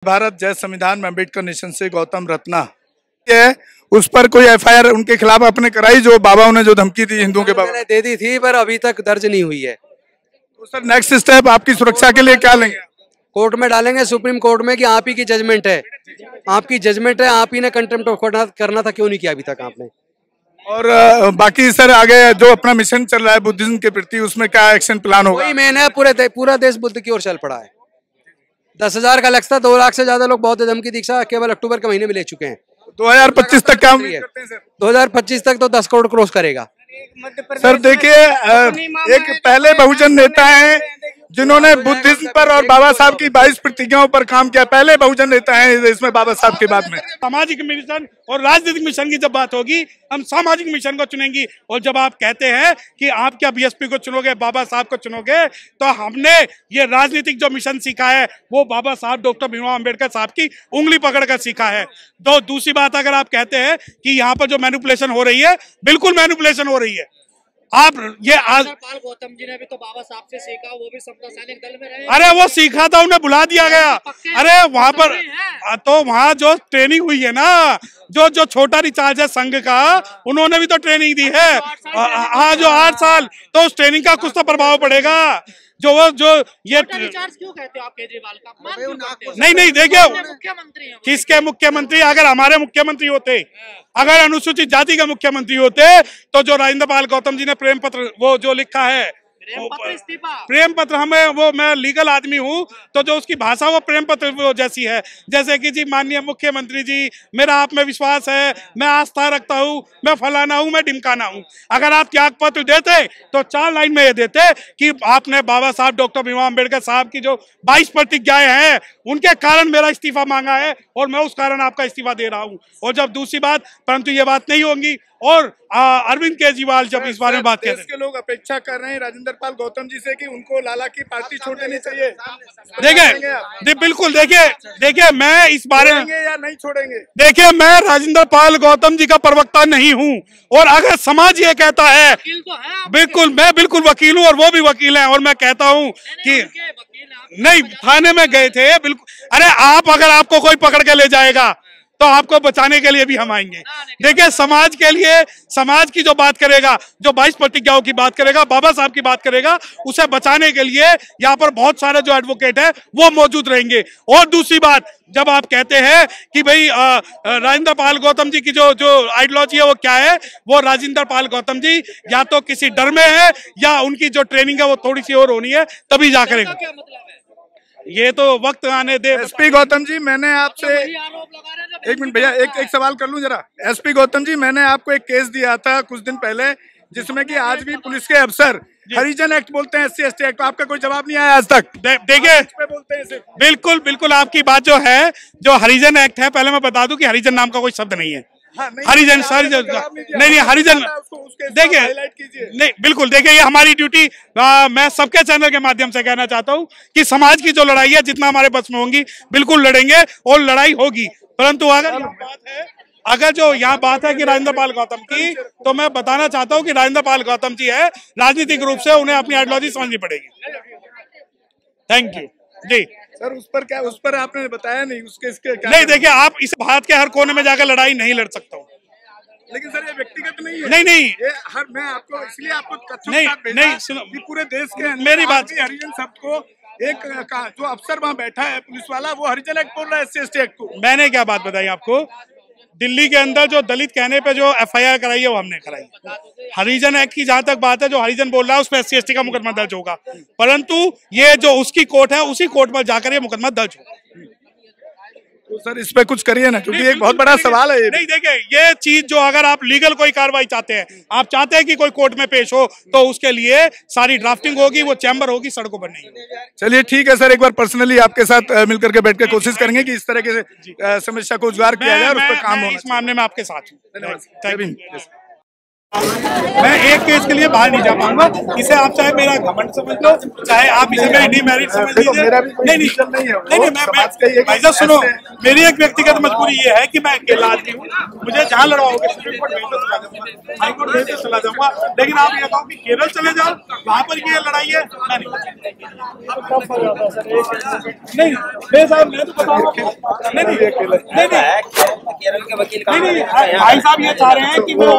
भारत जय संविधान में अम्बेडकर नेशन से गौतम रत्ना है, उस पर कोई एफआईआर उनके खिलाफ आपने कराई? जो बाबा ने जो धमकी दी हिंदुओं के बाबा दे दी थी, पर अभी तक दर्ज नहीं हुई है। तो सर नेक्स्ट स्टेप आपकी सुरक्षा के लिए क्या लेंगे? कोर्ट में डालेंगे, सुप्रीम कोर्ट में, कि आप ही की जजमेंट है, आपकी जजमेंट है, आप ही ने कंटेम्प्ट ऑफ कोर्ट करना था, क्यों नहीं किया अभी तक आपने? और बाकी सर आगे जो अपना मिशन चल रहा है बुद्धिज्म के प्रति, उसमें क्या एक्शन प्लान होगा? वही मेन है, पूरा देश बुद्ध की ओर चल पड़ा है। 10,000 का लक्ष्य था, 2 लाख से ज्यादा लोग बौद्ध धर्म की दीक्षा केवल अक्टूबर के महीने में ले चुके हैं। 2025 तक क्या उम्मीद करते हैं सर? 2025 तक तो 10 करोड़ क्रॉस करेगा। सर देखिए, एक पहले बहुजन नेता हैं जिन्होंने बुद्धिज्म पर और बाबा साहब की 22 प्रतिज्ञाओं पर काम किया। पहले बहुजन नेता हैं इसमें बाबा साहब के बाद में। सामाजिक मिशन और राजनीतिक मिशन की जब बात होगी, हम सामाजिक मिशन को चुनेंगे। और जब आप कहते हैं कि आप क्या बीएसपी को चुनोगे, बाबा साहब को चुनोगे, तो हमने ये राजनीतिक जो मिशन सीखा है वो बाबा साहब डॉक्टर भीमराव अम्बेडकर साहब की उंगली पकड़कर सीखा है। तो दूसरी बात, अगर आप कहते हैं कि यहाँ पर जो मैनिपुलेशन हो रही है, बिल्कुल मैनिपुलेशन हो रही है। आप ये आज गौतम जी ने भी तो बाबा साहब से सीखा, वो भी समता सैनिक दल में रहे। अरे वो सीखा था, उन्हें बुला दिया गया। अरे वहां पर तो वहां जो ट्रेनिंग हुई है ना, जो छोटा रिचार्ज है संघ का, उन्होंने भी तो ट्रेनिंग दी है। हाँ, जो 8 साल, तो उस ट्रेनिंग का कुछ तो प्रभाव पड़ेगा। जो ये रिचार्ज क्यों कहते हो आप केजरीवाल का? नहीं देखिए, मुख्यमंत्री किसके मुख्यमंत्री? अगर हमारे मुख्यमंत्री होते, अगर अनुसूचित जाति के मुख्यमंत्री होते, तो जो राजेंद्र पाल गौतम जी ने प्रेम पत्र वो जो लिखा है, प्रेम पत्र हमें, वो मैं लीगल आदमी हूँ, तो जो उसकी भाषा वो प्रेम पत्र वो जैसी है। जैसे कि जी माननीय मुख्यमंत्री जी, मेरा आप में विश्वास है, मैं आस्था रखता हूँ, मैं फलाना हूँ, मैं ढिमकाना हूँ। अगर आप त्याग पत्र देते तो 4 लाइन में ये देते कि आपने बाबा साहब डॉक्टर भीमराव अम्बेडकर साहब की जो 22 प्रतिज्ञाएं हैं, उनके कारण मेरा इस्तीफा मांगा है और मैं उस कारण आपका इस्तीफा दे रहा हूँ। और जब दूसरी बात, परंतु ये बात नहीं होगी। और अरविंद केजरीवाल जब इस बारे में बात कर रहे हैं, के लोग अपेक्षा कर रहे हैं राजेंद्र पाल गौतम जी से कि उनको लाला की पार्टी छोड़ देनी चाहिए। देखिए बिल्कुल, देखिए मैं इस बारे में या नहीं छोड़ेंगे, देखिए मैं राजेंद्र पाल गौतम जी का प्रवक्ता नहीं हूं। और अगर समाज ये कहता है, बिल्कुल मैं बिल्कुल वकील हूं और वो भी वकील हैं, और मैं कहता हूं कि नहीं, थाने में गए थे बिल्कुल। अरे आप, अगर आपको कोई पकड़ के ले जाएगा तो आपको बचाने के लिए भी हम आएंगे। देखिए समाज के लिए, समाज की जो बात करेगा, जो 22 प्रतिज्ञाओं की बात करेगा, बाबा साहब की बात करेगा, उसे बचाने के लिए यहाँ पर बहुत सारे जो एडवोकेट है वो मौजूद रहेंगे। और दूसरी बात, जब आप कहते हैं कि भाई राजेंद्र पाल गौतम जी की जो आइडियोलॉजी है वो क्या है, वो राजेंद्र पाल गौतम जी या तो किसी डर में है, या उनकी जो ट्रेनिंग है वो थोड़ी सी और होनी है, तभी जा करेगा। ये तो वक्त आने दे। एसपी गौतम जी, मैंने आपसे एक मिनट भैया, एक सवाल कर लूं जरा। एसपी गौतम जी, मैंने आपको एक केस दिया था कुछ दिन पहले, जिसमें कि आज भी पुलिस के अफसर हरिजन एक्ट बोलते हैं, SC ST एक्ट। आपका कोई जवाब नहीं आया आज तक? देखिए बोलते हैं सिर्फ। बिल्कुल आपकी बात जो है, जो हरिजन एक्ट है, पहले मैं बता दूं कि हरिजन नाम का कोई शब्द नहीं है। हरिजन नहीं, हरिजन देखिए, नहीं बिल्कुल देखिए, ये हमारी ड्यूटी, मैं सबके चैनल के माध्यम से कहना चाहता हूँ कि समाज की जो लड़ाई है, जितना हमारे बस में होंगी बिल्कुल लड़ेंगे और लड़ाई होगी। परंतु अगर जो यहाँ बात है कि राजेंद्र पाल गौतम की, तो मैं बताना चाहता हूँ कि राजेंद्र पाल गौतम जी है, राजनीतिक रूप से उन्हें अपनी आइडियोलॉजी समझनी पड़ेगी। Thank you ji. सर उस पर आपने बताया नहीं, उसके क्या? नहीं देखिए, आप इस भारत के हर कोने में जाकर लड़ाई नहीं लड़ सकता हूँ। लेकिन सर ये व्यक्तिगत नहीं है। नहीं ये मैं आपको इसलिए आपको नहीं सुनो, पूरे देश के मेरी बात, हरिजन शब्द को एक जो अफसर वहाँ बैठा है पुलिस वाला, वो हरिजन एक्ट बोल रहा है, SC ST एक्ट को। मैंने क्या बात बताई आपको? दिल्ली के अंदर जो दलित कहने पे जो FIR कराई है वो हमने कराई। हरिजन एक्ट की जहां तक बात है, जो हरिजन बोल रहा है उस पर SC ST का मुकदमा दर्ज होगा, परंतु ये जो उसकी कोर्ट है, उसी कोर्ट पर जाकर ये मुकदमा दर्ज होगा। तो सर इस पे कुछ करिए ना, क्योंकि एक बहुत बड़ा सवाल है ये। नहीं देखिए, ये चीज जो, अगर आप लीगल कोई कार्रवाई चाहते हैं, आप चाहते हैं कि कोई कोर्ट में पेश हो, तो उसके लिए सारी ड्राफ्टिंग होगी, वो चैम्बर होगी, सड़कों पर नहीं होगी। चलिए ठीक है सर, एक बार पर्सनली आपके साथ मिलकर के बैठ के कोशिश करेंगे कि इस तरह के समस्या को उजागर किया जाए और उस पर काम हो। इस मामले में आपके साथ हूँ। धन्यवाद। मैं एक केस के लिए बाहर नहीं जा पाऊंगा। इसे आप चाहे मेरा घमंड समझ लो, चाहे आप इसे मेरी डीमेरिट समझ लीजिए। नहीं, मैं भाई साहब सुनो, मेरी एक व्यक्तिगत मजबूरी ये है कि मैं अकेला आदमी हूँ। मुझे जहाँ लड़वाओगे सुप्रीम कोर्ट में तो चला जाऊंगा, हाई कोर्ट में तो चला जाऊंगा, लेकिन आप ये कहो कि केरल चले जाओ, वहाँ पर ये लड़ाई है, नहीं साहब, मैं तो बताऊंगा। नहीं, भाई साहब ये चाह रहे हैं कि वो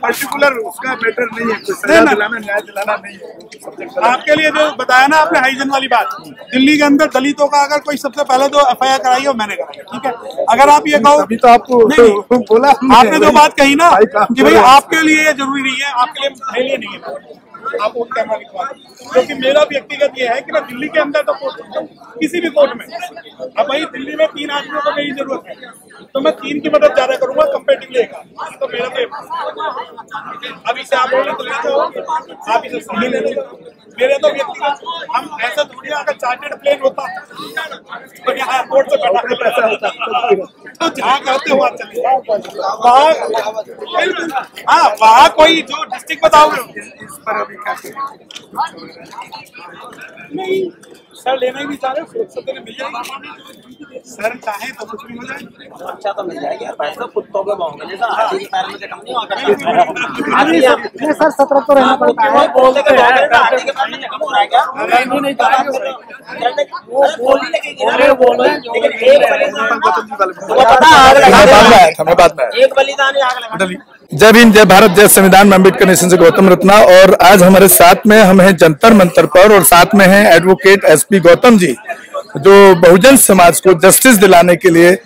पर्टिकुलर उसका मैटर नहीं है, सजा दिलाना, न्याय दिलाना नहीं है। आपके लिए जो बताया ना आपने हाइजन वाली बात, दिल्ली के अंदर दलितों का अगर कोई सबसे पहले जो एफआईआर कराई है वो मैंने कराई, ठीक है। अगर आप ये कहो, अभी तो आपको बोला आपने जो बात कही ना कि भाई आपके लिए ये जरूरी नहीं है, आपके लिए मेरे लिए नहीं है, आप वो कैमरा लिखवा दो, क्योंकि मेरा व्यक्तिगत ये है कि मैं दिल्ली के अंदर तो किसी भी कोर्ट में, अब भाई दिल्ली में 3 आदमियों को मेरी जरूरत है, तो मैं 3 की मदद ज्यादा करूंगा कंपेरेटिवली एक, तो मेरा तो अभी से आप आप इसे सही ले लो। मेरे तो व्यक्तिगत, हम ऐसा थोड़ी, अगर चार्टेड प्लेन होता तो यहाँ एयरपोर्ट से बैठा पैसा होता, तो जहाँ कहते हो वहाँ चले हाँ, वहाँ कोई जो डिस्ट्रिक्ट बताओगे नहीं सर, लेना ही नहीं चाह रहे, सुरक्षा मिल जाएगी सर, चाहे तो कुछ भी हो जाए, अच्छा तो मिल जाएगी यार, पैसा कुत्तों के भाव जैसा हाथी के पैर में से कम नहीं होगा सर, 17 तो रहना पड़ता है, बोलते के हाथी के पैर में से कम हो रहा है क्या? नहीं वो बोल ही लगेगी, अरे बोल रहे हैं, लेकिन एक बलिदान आग लगा। जय भीम, जय भारत, जय संविधान। मैं अम्बेडकर नेशन से गौतम रत्ना, और आज हमारे साथ में हम हैं जंतर मंतर पर, और साथ में हैं एडवोकेट एसपी गौतम जी, जो बहुजन समाज को जस्टिस दिलाने के लिए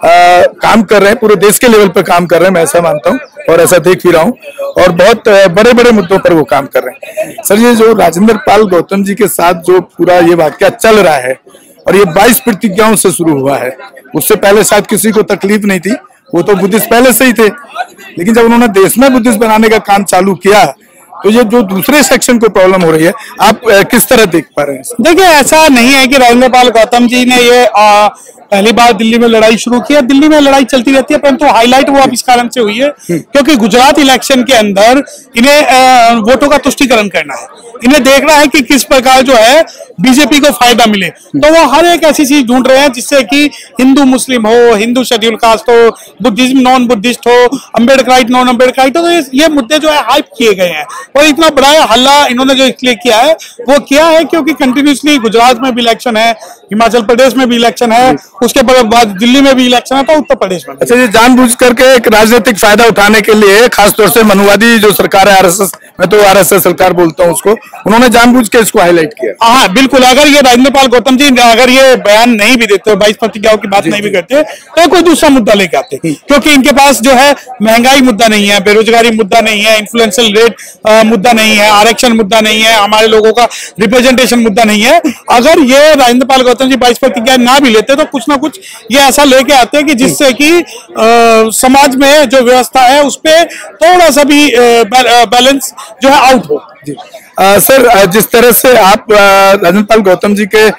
काम कर रहे हैं, पूरे देश के लेवल पर काम कर रहे हैं, मैं ऐसा मानता हूं और ऐसा देख भी रहा हूं, और बहुत बड़े बड़े मुद्दों पर वो काम कर रहे हैं। सर, ये जो राजेंद्र पाल गौतम जी के साथ जो पूरा ये वाकया चल रहा है, और ये 22 प्रतिज्ञाओं से शुरू हुआ है, उससे पहले शायद किसी को तकलीफ नहीं थी, वो तो बुद्धिस्ट पहले से ही थे, लेकिन जब उन्होंने देश में बुद्धिस्ट बनाने का काम चालू किया, तो ये जो दूसरे सेक्शन को प्रॉब्लम हो रही है, आप किस तरह देख पा रहे हैं? देखिए, ऐसा नहीं है कि राजेंद्र पाल गौतम जी ने ये पहली बार दिल्ली में लड़ाई शुरू की है। दिल्ली में लड़ाई चलती रहती है, परंतु हाईलाइट वो अब इस कारण से हुई है क्योंकि गुजरात इलेक्शन के अंदर इन्हें वोटों का तुष्टीकरण करना है, इन्हें देखना है कि किस प्रकार जो है बीजेपी को फायदा मिले, तो वो हर एक ऐसी चीज ढूंढ रहे हैं जिससे कि हिंदू मुस्लिम हो, हिंदू शेड्यूल कास्ट हो, बुद्धिज्म नॉन बुद्धिस्ट हो, अम्बेडकराइट नॉन अम्बेडकराइट हो, तो ये मुद्दे जो है हाइप किए गए हैं। और इतना बड़ा हल्ला इन्होंने जो इसलिए किया है वो किया है क्योंकि कंटिन्यूसली गुजरात में भी इलेक्शन है, हिमाचल प्रदेश में भी इलेक्शन है, उसके बाद दिल्ली में भी इलेक्शन है, तो उत्तर प्रदेश में। अच्छा, ये जानबूझ करके एक राजनीतिक फायदा उठाने के लिए, खासतौर से मनुवादी जो सरकार है, आरएसएस, मैं तो आरएसएस सरकार बोलता हूँ उसको, उन्होंने जानबूझ के इसको हाईलाइट किया। हाँ बिल्कुल, अगर ये राजेंद्र पाल गौतम जी अगर ये बयान नहीं भी देते, 22 प्रतिज्ञाओं की बात नहीं भी करते, तो कोई दूसरा मुद्दा लेके आते, क्योंकि इनके पास जो है महंगाई मुद्दा नहीं है, बेरोजगारी मुद्दा नहीं है, इन्फ्लुएंशियल रेट मुद्दा नहीं है, आरक्षण मुद्दा नहीं है, हमारे लोगों का रिप्रेजेंटेशन मुद्दा नहीं है। अगर ये राजेंद्र पाल गौतम जी 22 प्रतिज्ञा ना भी लेते तो कुछ ना कुछ ये ऐसा लेके आते हैं कि जिससे कि समाज में जो व्यवस्था है उस पर थोड़ा सा भी बैलेंस जो है आउट हो। जी सर, जिस तरह से आप राजेंद्र पाल गौतम जी के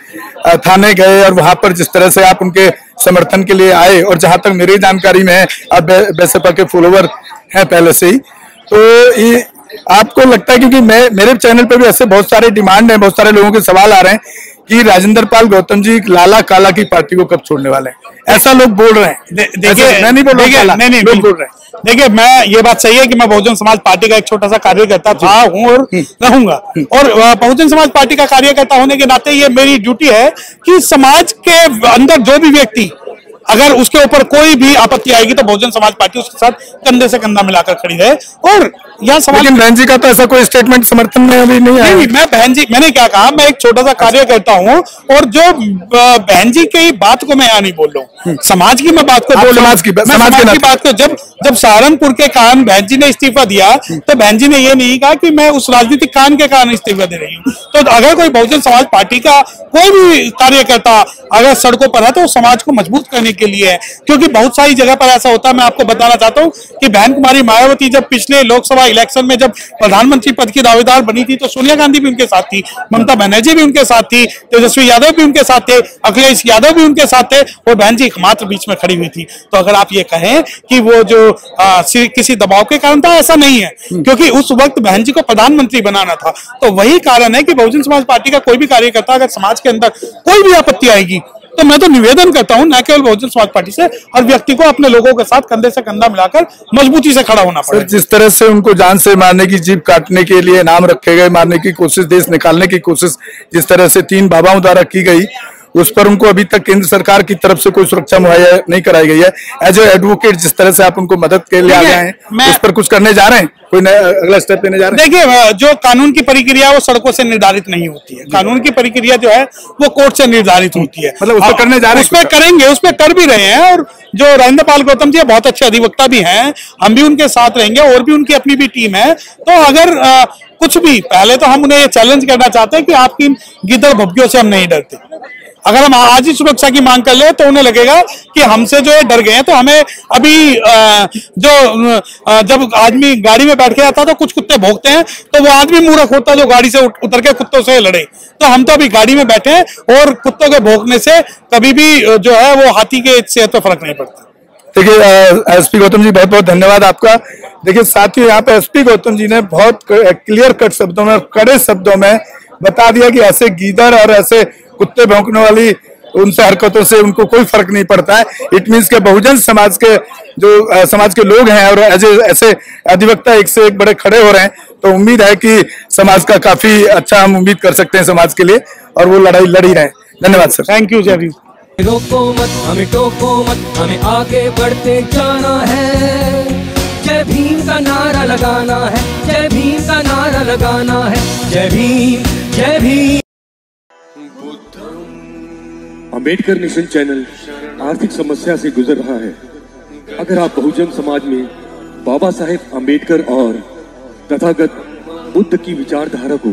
थाने गए और वहां पर जिस तरह से आप उनके समर्थन के लिए आए, और जहां तक मेरी जानकारी में है आप बसपा के फॉलोवर हैं पहले से ही, तो ये आपको लगता है, क्योंकि मेरे चैनल पे भी ऐसे बहुत सारे डिमांड है, बहुत सारे लोगों के सवाल आ रहे हैं कि राजेंद्र पाल गौतम जी लाला काला की पार्टी को कब छोड़ने वाले हैं, ऐसा लोग बोल रहे हैं। देखिए, मैं नहीं बोल रहा, नहीं लोग बोल रहे हैं। देखिए, मैं ये बात सही है कि मैं बहुजन समाज पार्टी का एक छोटा सा कार्यकर्ता था, हूं और रहूंगा, और बहुजन समाज पार्टी का कार्यकर्ता होने के नाते ये मेरी ड्यूटी है कि समाज के अंदर जो भी व्यक्ति, अगर उसके ऊपर कोई भी आपत्ति आएगी तो बहुजन समाज पार्टी उसके साथ कंधे से कंधा मिलाकर खड़ी रहे। और यहाँ समाज, लेकिन बहन जी का तो ऐसा कोई स्टेटमेंट समर्थन में अभी नहीं आया। नहीं, मैं बहन जी, मैंने क्या कहा, मैं एक छोटा सा कार्यकर्ता हूँ, और जो बहन जी की बात को मैं यहाँ नहीं बोल रहा हूँ, समाज की मैं बात को बोल रहा हूँ, समाज की बात को। जब सहारनपुर के कारण बहन जी ने इस्तीफा दिया तो बहन जी ने ये नहीं कहा कि मैं उस राजनीतिक कान के कारण इस्तीफा दे रही हूँ। तो अगर कोई बहुजन समाज पार्टी का कोई भी कार्यकर्ता अगर सड़कों पर है तो समाज को मजबूत करने के लिए है, क्योंकि बहुत सारी जगह पर ऐसा होता है। मैं आपको बताना चाहता हूँ कि बहन कुमारी मायावती जब पिछले लोकसभा इलेक्शन में जब प्रधानमंत्री पद की दावेदार बनी थी तो सोनिया गांधी भी उनके साथ थी, ममता बनर्जी भी उनके साथ थी, तेजस्वी यादव भी उनके साथ थे, अखिलेश यादव भी उनके साथ थे, और बहन जी एकमात्र बीच में खड़ी हुई थी। तो अगर आप ये कहें कि वो जो किसी दबाव के कारण था, ऐसा नहीं है, क्योंकि उस वक्त बहन जी को प्रधानमंत्री बनाना था। तो वही कारण है कि बहुजन समाज पार्टी का कोई भी कार्यकर्ता अगर समाज के अंदर कोई भी आपत्ति आएगी तो मैं तो निवेदन करता हूं न केवल बहुजन समाज पार्टी से, हर व्यक्ति को अपने लोगों के साथ कंधे से कंधा मिलाकर मजबूती से खड़ा होना पड़ेगा। जिस तरह से उनको जान से मारने की, जीभ काटने के लिए नाम रखे गए, मारने की कोशिश, देश निकालने की कोशिश जिस तरह से 3 बाबाओं द्वारा की गई, उस पर उनको अभी तक केंद्र सरकार की तरफ से कोई सुरक्षा मुहैया नहीं कराई गई है। एज ए एडवोकेट जिस तरह से आप उनको मदद के लिए आ गए हैं, उस पर कुछ करने जा रहे हैं, कोई अगला स्टेप लेने जा रहे हैं? देखिए, जो कानून की प्रक्रिया वो सड़कों से निर्धारित नहीं होती है, कानून की प्रक्रिया जो है वो कोर्ट से निर्धारित होती है। मतलब उसको करने जा रहे हैं, उसमें करेंगे, उसमें कर भी रहे हैं। और जो राजेंद्र पाल गौतम जी बहुत अच्छे अधिवक्ता भी हैं, हम भी उनके साथ रहेंगे, और भी उनकी अपनी भी टीम है। तो अगर कुछ भी, पहले तो हम उन्हें ये चैलेंज करना चाहते हैं कि आपकी गिद्दड़ भभकियों से हम नहीं डरते। अगर हम आज ही सुरक्षा की मांग कर ले तो उन्हें लगेगा कि हमसे जो है डर गए हैं। तो हमें अभी जब आदमी गाड़ी में बैठ के आता तो कुछ कुत्ते भौंकते हैं, तो वो आदमी मूर्ख होता जो गाड़ी से उतर के कुत्तों से लड़े। तो हम तो अभी गाड़ी में बैठे हैं, और कुत्तों के भौंकने से कभी भी जो है वो हाथी के सेहत पर फर्क नहीं पड़ता। देखिए एसपी गौतम जी, बहुत बहुत धन्यवाद आपका। देखिए साथियों, यहाँ पे एसपी गौतम जी ने बहुत क्लियर कट शब्दों में, कड़े शब्दों में बता दिया कि ऐसे गीदड़ और ऐसे कुत्ते भौंकने वाली उनसे हरकतों से उनको कोई फर्क नहीं पड़ता है। इट मीन्स के बहुजन समाज के जो समाज के लोग हैं और ऐसे अधिवक्ता एक से एक बड़े खड़े हो रहे हैं, तो उम्मीद है कि समाज का काफी अच्छा हम उम्मीद कर सकते हैं समाज के लिए, और वो लड़ाई लड़ ही रहे हैं। धन्यवाद सर। Thank you. जय भीम। रोको मत, हमें टोको मत, हमें आगे बढ़ते जाना है। जय भीम का नारा लगाना है, जय भीम का नारा लगाना है। जय भीम, जय भीम। अंबेडकर नेशन चैनल आर्थिक समस्या से गुजर रहा है। अगर आप बहुजन समाज में बाबा साहेब अंबेडकर और तथागत बुद्ध की विचारधारा को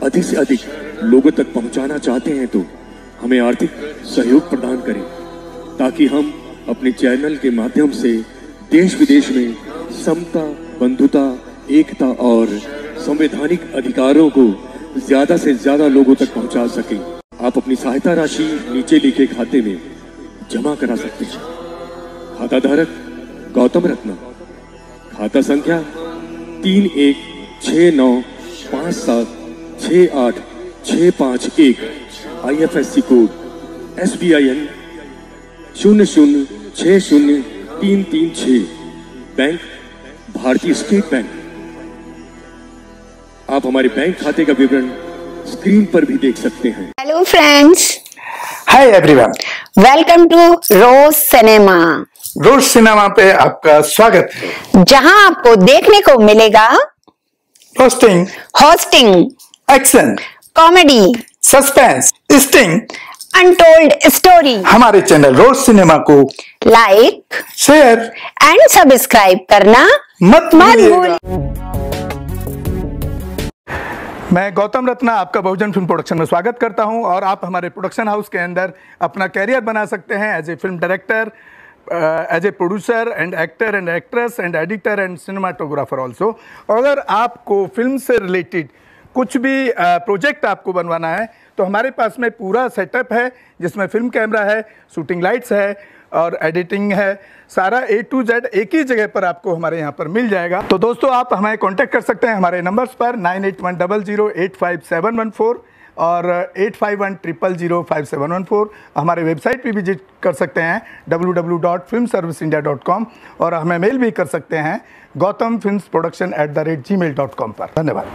अधिक से अधिक लोगों तक पहुंचाना चाहते हैं तो हमें आर्थिक सहयोग प्रदान करें, ताकि हम अपने चैनल के माध्यम से देश विदेश में समता, बंधुता, एकता और संवैधानिक अधिकारों को ज्यादा से ज्यादा लोगों तक पहुंचा सकें। आप अपनी सहायता राशि नीचे लिखे खाते में जमा करा सकते हैं। खाता धारक गौतम रत्ना, खाता संख्या 316957686551, IFSC कोड SBIN 0060336, बैंक भारतीय स्टेट बैंक। आप हमारे बैंक खाते का विवरण स्क्रीन पर भी देख सकते हैं। Hello friends, hi everyone, welcome to Roj cinema. Roj cinema पे आपका स्वागत है, जहां आपको देखने को मिलेगा hosting, action, comedy, suspense, sting, untold story. हमारे चैनल रोज सिनेमा को लाइक, शेयर एंड सब्सक्राइब करना मत भूलिएगा। मैं गौतम रत्ना आपका बहुजन फिल्म प्रोडक्शन में स्वागत करता हूं, और आप हमारे प्रोडक्शन हाउस के अंदर अपना कैरियर बना सकते हैं as a film director, as a producer and actor and actress and editor and cinematographer also. अगर आपको फिल्म से रिलेटेड कुछ भी प्रोजेक्ट आपको बनवाना है तो हमारे पास में पूरा सेटअप है, जिसमें फिल्म कैमरा है, शूटिंग लाइट्स है और एडिटिंग है। सारा A to Z एक ही जगह पर आपको हमारे यहाँ पर मिल जाएगा। तो दोस्तों, आप हमें कांटेक्ट कर सकते हैं हमारे नंबर्स पर 9810085714 और 8510005714। हमारे वेबसाइट पे विजिट कर सकते हैं www.filmserviceindia.com, और हमें मेल भी कर सकते हैं gautamfilmsproduction@gmail.com पर। धन्यवाद।